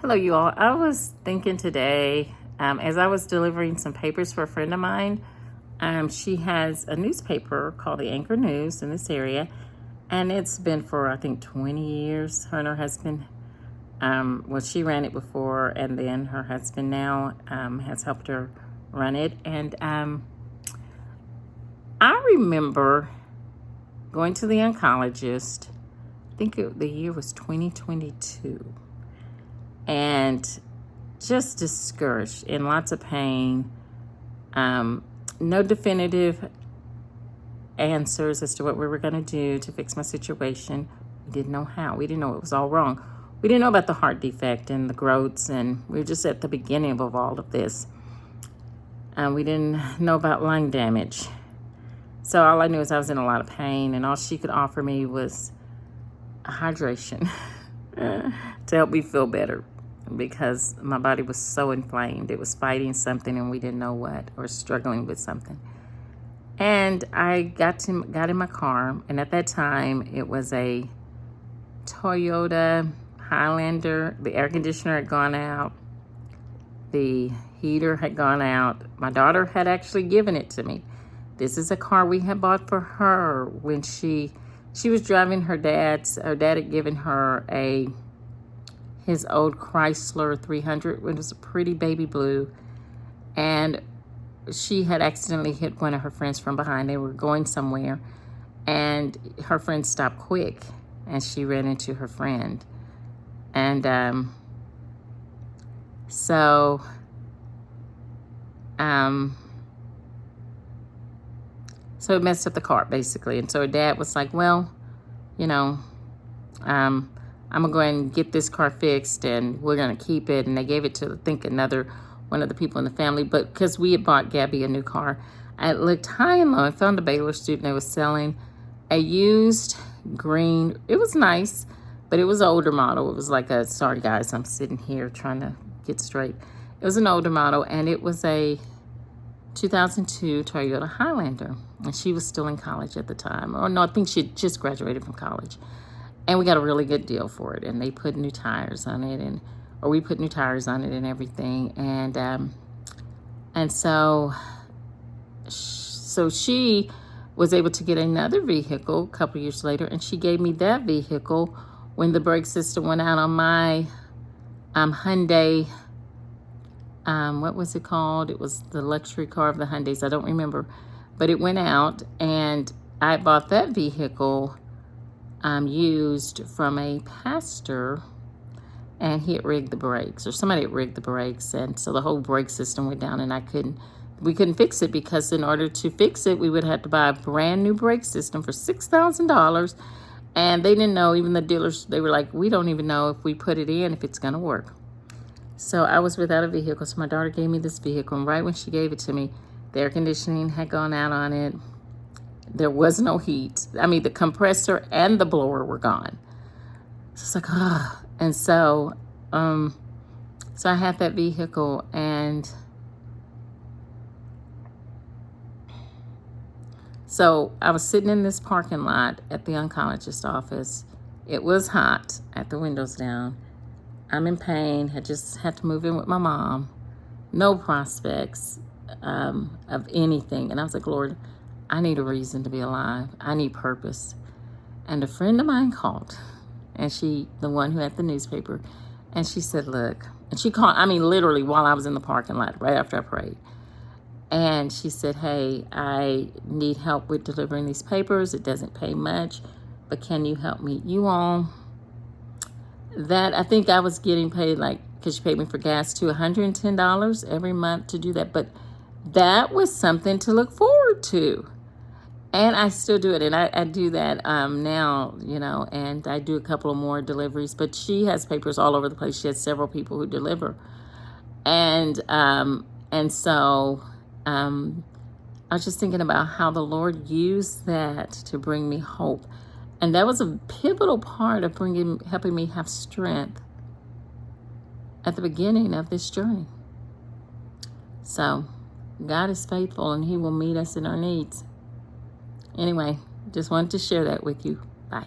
Hello, you all. I was thinking today, as I was delivering some papers for a friend of mine, she has a newspaper called the Anchor News in this area, and it's been for, I think, 20 years. Her and her husband, well, she ran it before, and then her husband now has helped her run it. And I remember going to the oncologist, I think the year was 2022, and just discouraged, in lots of pain. No definitive answers as to what we were going to do to fix my situation. We didn't know how. We didn't know it was all wrong. We didn't know about the heart defect and the growths, and we were just at the beginning of all of this. We didn't know about lung damage. So all I knew is I was in a lot of pain, and all she could offer me was hydration to help me feel better, because my body was so inflamed. It was fighting something and we didn't know what, or struggling with something. And I got in my car, and at that time it was a Toyota Highlander. The air conditioner had gone out. The heater had gone out. My daughter had actually given it to me. This is a car we had bought for her when she was driving her dad's. Her dad had given her his old Chrysler 300. It was a pretty baby blue, and she had accidentally hit one of her friends from behind. They were going somewhere, and her friend stopped quick, and she ran into her friend. And so it messed up the car, basically. And so her dad was like, well, I'm gonna go ahead and get this car fixed, and we're gonna keep it. And they gave it to, I think, one of the people in the family. But because we had bought Gabby a new car, I looked high and low and found a Baylor student that was selling a used green. It was nice, but it was an older model. It was like sorry guys, I'm sitting here trying to get straight. It was an older model, and it was a 2002 Toyota Highlander. And she was still in college at the time. Or no, I think she had just graduated from college. And we got a really good deal for it. And they put new tires on it, or we put new tires on it and everything. And so she was able to get another vehicle a couple years later, and she gave me that vehicle when the brake system went out on my Hyundai. What was it called? It was the luxury car of the Hyundais. I don't remember, but it went out, and I bought that vehicle used from a pastor, and he had rigged the brakes, or somebody had rigged the brakes, and so the whole brake system went down, and we couldn't fix it, because in order to fix it, we would have to buy a brand new brake system for $6,000, and they didn't know, even the dealers, they were like, we don't even know if we put it in, if it's gonna work. So I was without a vehicle, so my daughter gave me this vehicle, and right when she gave it to me, the air conditioning had gone out on it. There was no heat. I mean, the compressor and the blower were gone. So it's like, ah. And so I had that vehicle, and so I was sitting in this parking lot at the oncologist office. It was hot, at the windows down. I'm in pain, had just had to move in with my mom. No prospects of anything. And I was like, Lord, I need a reason to be alive. I need purpose. And a friend of mine called, and the one who had the newspaper, and she said, look, and she called, literally while I was in the parking lot, right after I prayed. And she said, hey, I need help with delivering these papers. It doesn't pay much, but can you help me? You all, that I think I was getting paid, because she paid me for gas too, $110 every month to do that. But that was something to look forward to. And I still do it. And I do that now, and I do a couple of more deliveries. But she has papers all over the place. She has several people who deliver. And so I was just thinking about how the Lord used that to bring me hope. And that was a pivotal part of helping me have strength at the beginning of this journey. So God is faithful, and he will meet us in our needs. Anyway, just wanted to share that with you. Bye.